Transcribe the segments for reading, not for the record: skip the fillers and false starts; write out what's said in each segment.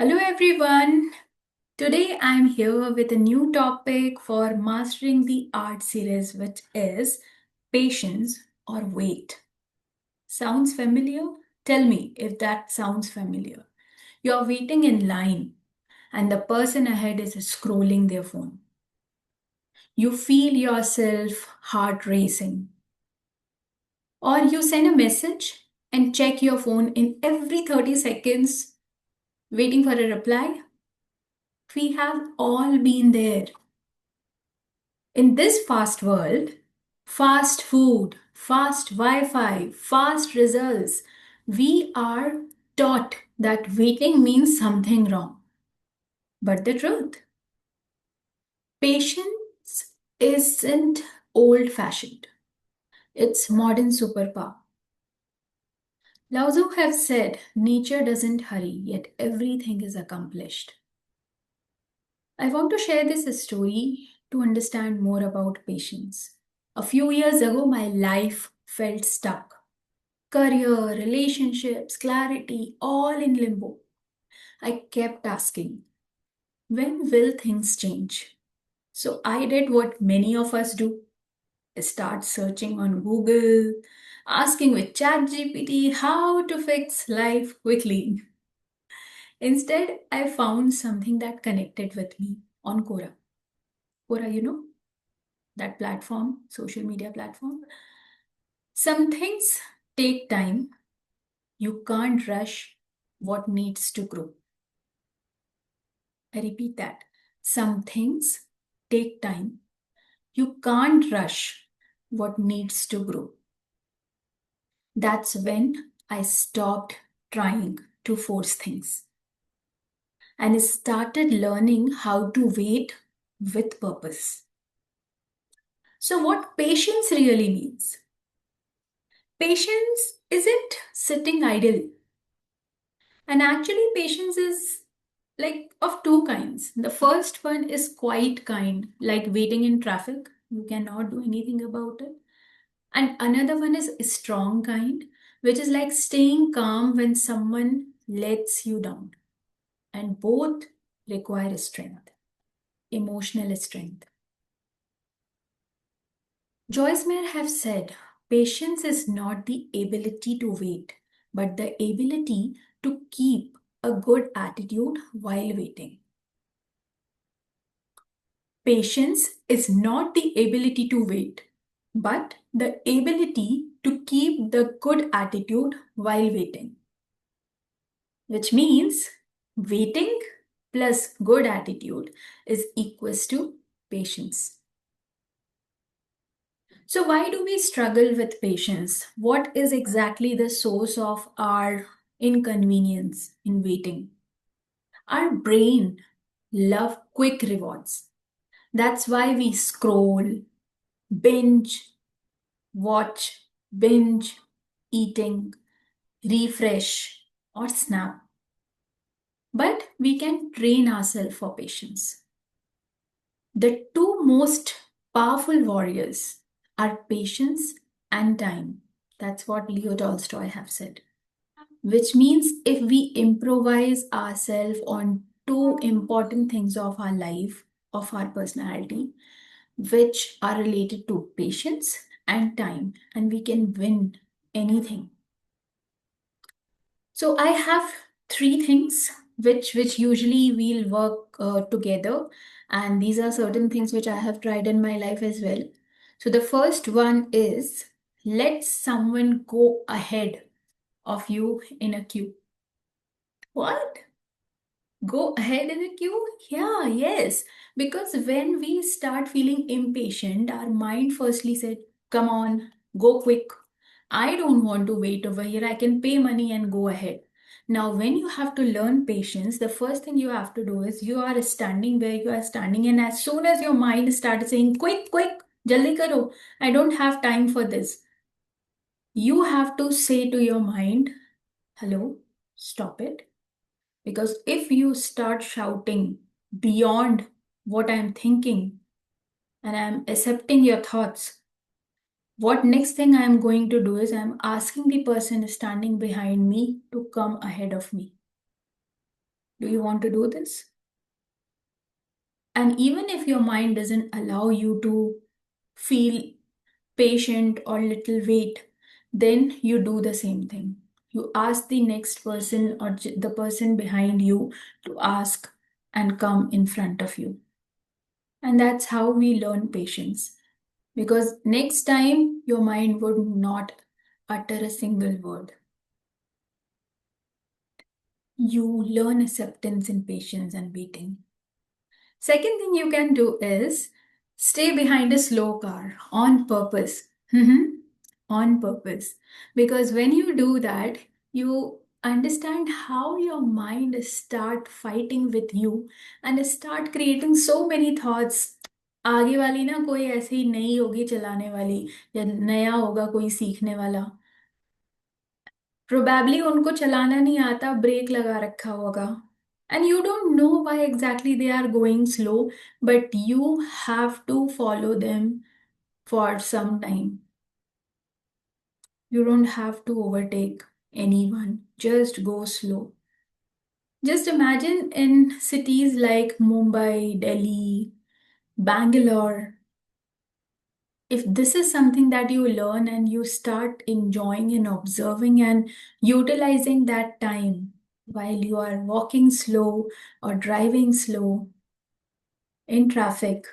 Hello everyone. Today I'm here with a new topic for Mastering the Art series, which is patience or wait. Sounds familiar? Tell me if that sounds familiar. You're waiting in line and the person ahead is scrolling their phone. You feel yourself heart racing. Or you send a message and check your phone in every 30 seconds waiting for a reply. We have all been there. In this fast world, fast food, fast Wi Fi, fast results, we are taught that waiting means something wrong. But the truth, patience isn't old fashioned, it's modern superpower. Lao Tzu has said, nature doesn't hurry, yet everything is accomplished. I want to share this story to understand more about patience. A few years ago, my life felt stuck. Career, relationships, clarity, all in limbo. I kept asking, when will things change? So I did what many of us do. Start searching on Google, asking with ChatGPT how to fix life quickly. Instead, I found something that connected with me on Quora. Quora, that platform, social media platform. Some things take time. You can't rush what needs to grow. I repeat that. Some things take time. You can't rush what needs to grow. That's when I stopped trying to force things and started learning how to wait with purpose. So, what patience really means? Patience isn't sitting idle. And actually, patience is like of two kinds. The first one is quite kind, like waiting in traffic. You cannot do anything about it. And another one is strong kind, which is like staying calm when someone lets you down. And both require strength, emotional strength. Joyce Meyer have said, patience is not the ability to wait, but the ability to keep a good attitude while waiting. Patience is not the ability to wait, but the ability to keep the good attitude while waiting, which means waiting plus good attitude is equals to patience. So, why do we struggle with patience? What is exactly the source of our inconvenience in waiting? Our brain love quick rewards. That's why we scroll, binge, watch, binge, eating, refresh, or snap. But we can train ourselves for patience. The two most powerful warriors are patience and time. That's what Leo Tolstoy have said. Which means if we improvise ourselves on two important things of our life, of our personality, which are related to patience and time, and we can win anything. So I have three things which usually we'll work together, and these are certain things which I have tried in my life as well. So the first one is let someone go ahead of you in a queue. What? Go ahead in a queue? Yeah, yes. Because when we start feeling impatient, our mind firstly said, come on, go quick. I don't want to wait over here. I can pay money and go ahead. Now, when you have to learn patience, the first thing you have to do is you are standing where you are standing, and as soon as your mind starts saying, quick, quick, jaldi karo, I don't have time for this, you have to say to your mind, hello, stop it. Because if you start shouting beyond what I'm thinking and I'm accepting your thoughts, what next thing I'm going to do is I'm asking the person standing behind me to come ahead of me. Do you want to do this? And even if your mind doesn't allow you to feel patient or little wait, then you do the same thing. You ask the next person or the person behind you to ask and come in front of you. And that's how we learn patience. Because next time your mind would not utter a single word. You learn acceptance and patience and waiting. Second thing you can do is stay behind a slow car on purpose. Mhm. On purpose. Because when you do that, you understand how your mind start fighting with you and start creating so many thoughts. आगे वाली ना कोई ऐसे ही नहीं होगी चलाने वाली या नया होगा कोई सीखने वाला प्रोबेबली उनको चलाना नहीं आता ब्रेक लगा रखा होगा and you don't know why exactly they are going slow but you have to follow them for some time. You don't have to overtake anyone, just go slow. Just imagine in cities like Mumbai, Delhi, Bangalore, if this is something that you learn and you start enjoying and observing and utilizing that time while you are walking slow or driving slow in traffic,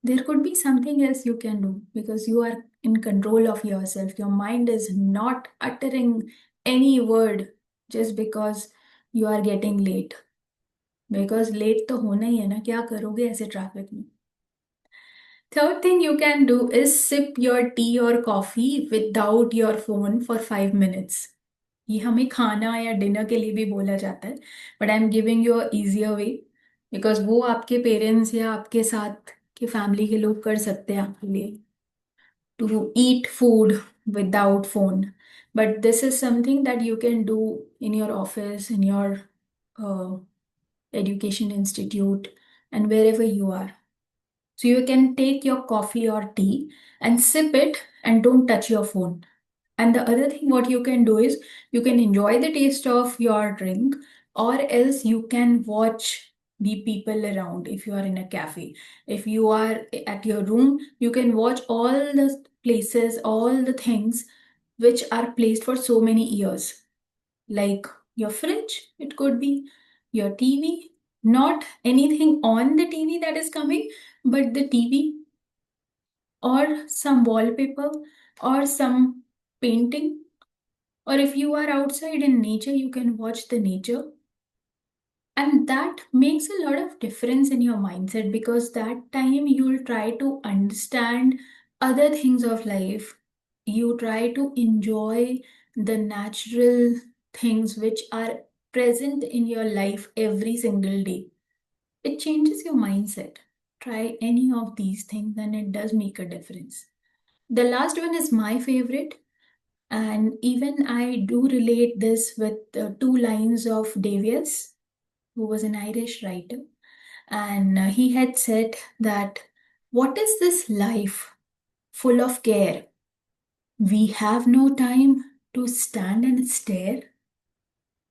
there could be something else you can do because you are in control of yourself. Your mind is not uttering any word just because you are getting late. Because late तो होना ही है ना क्या करोगे ऐसे traffic में. Third thing you can do is sip your tea or coffee without your phone for 5 minutes. ये हमें खाना या डिनर के लिए भी बोला जाता है but I am giving you a easier way because वो आपके पेरेंट्स या आपके साथ के फैमिली के लोग कर सकते हैं आपके लिए to eat food without phone. But this is something that you can do in your office, in your uh, education institute, and wherever you are. So you can take your coffee or tea and sip it and don't touch your phone. And the other thing, what you can do is you can enjoy the taste of your drink, or else you can watch the people around if you are in a cafe. If you are at your room, you can watch all the places, all the things which are placed for so many years. Like your fridge, it could be your TV, not anything on the TV that is coming, but the TV or some wallpaper or some painting, or if you are outside in nature, you can watch the nature. And that makes a lot of difference in your mindset because that time you'll try to understand other things of life. You try to enjoy the natural things which are present in your life every single day. It changes your mindset. Try any of these things and it does make a difference. The last one is my favorite. And even I do relate this with two lines of Davies, who was an Irish writer. And he had said that, what is this life full of care? We have no time to stand and stare.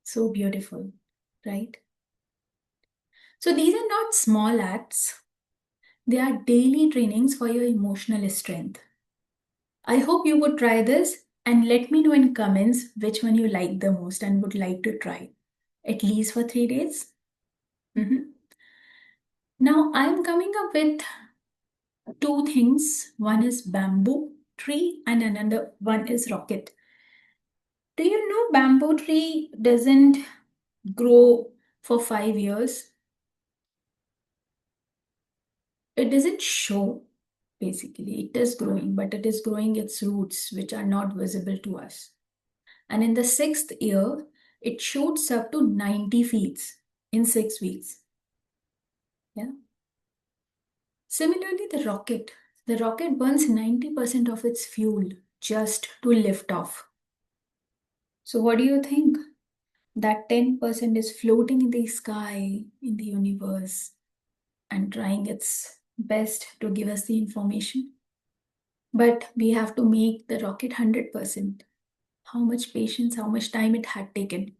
So beautiful, right? So these are not small acts, they are daily trainings for your emotional strength. I hope you would try this and let me know in comments which one you like the most and would like to try at least for 3 days. Mhm. Now I'm coming up with two things. One is bamboo tree and another one is rocket. Do you know bamboo tree doesn't grow for 5 years? It doesn't show basically. It is growing, but it is growing its roots, which are not visible to us. And in the sixth year, it shoots up to 90 feet in 6 weeks. Yeah. Similarly, the rocket burns 90% of its fuel just to lift off. So, what do you think? That 10% is floating in the sky, in the universe, and trying its best to give us the information. But we have to make the rocket 100%. How much patience, how much time it had taken.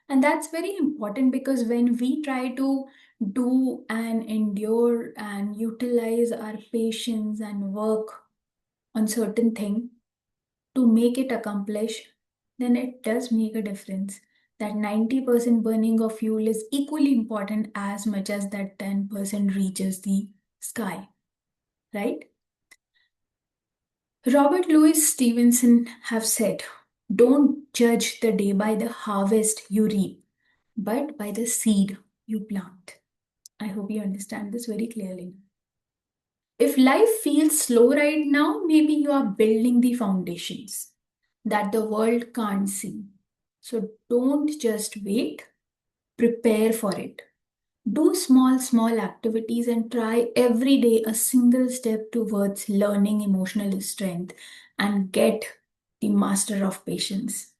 And that's very important because when we try to do and endure and utilize our patience and work on certain thing to make it accomplish, then it does make a difference. That 90% burning of fuel is equally important as much as that 10% reaches the sky, right? Robert Louis Stevenson have said, don't judge the day by the harvest you reap, but by the seed you plant. I hope you understand this very clearly. If life feels slow right now, maybe you are building the foundations that the world can't see. So don't just wait, prepare for it. Do small activities and try every day a single step towards learning emotional strength and get the master of patience.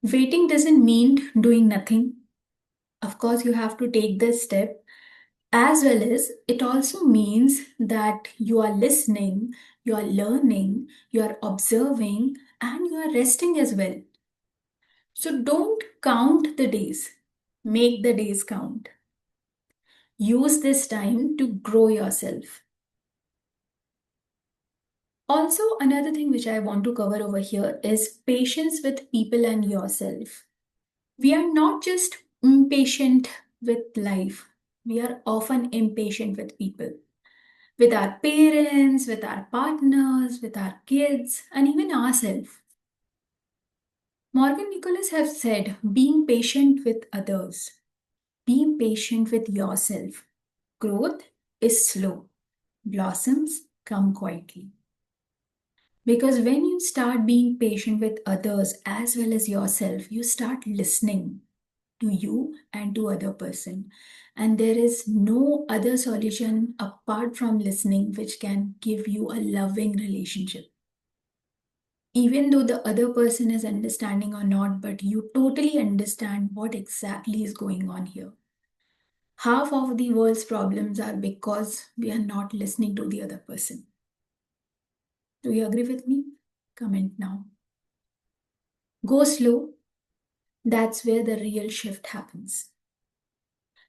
Waiting doesn't mean doing nothing. Of course, you have to take this step, as well as it also means that you are listening, you are learning, you are observing, and you are resting as well. So don't count the days, make the days count. Use this time to grow yourself. Also, another thing which I want to cover over here is patience with people and yourself. We are not just impatient with life, we are often impatient with people, with our parents, with our partners, with our kids, and even ourselves. Morgan Nicholas have said, being patient with others, be patient with yourself. Growth is slow, blossoms come quietly. Because when you start being patient with others as well as yourself, you start listening to you and to other person. And there is no other solution apart from listening which can give you a loving relationship. Even though the other person is understanding or not, but you totally understand what exactly is going on here. Half of the world's problems are because we are not listening to the other person. Do you agree with me? Comment now. Go slow. That's where the real shift happens.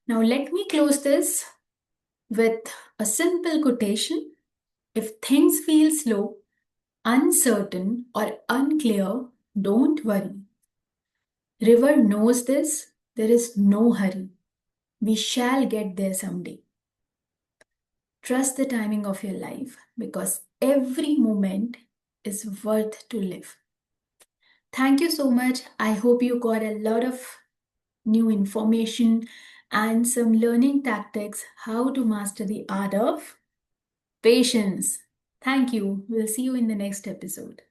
Now, let me close this with a simple quotation. If things feel slow, uncertain, or unclear, don't worry. River knows this. There is no hurry. We shall get there someday. Trust the timing of your life because every moment is worth to live. Thank you so much. I hope you got a lot of new information and some learning tactics how to master the art of patience. Thank you. We'll see you in the next episode.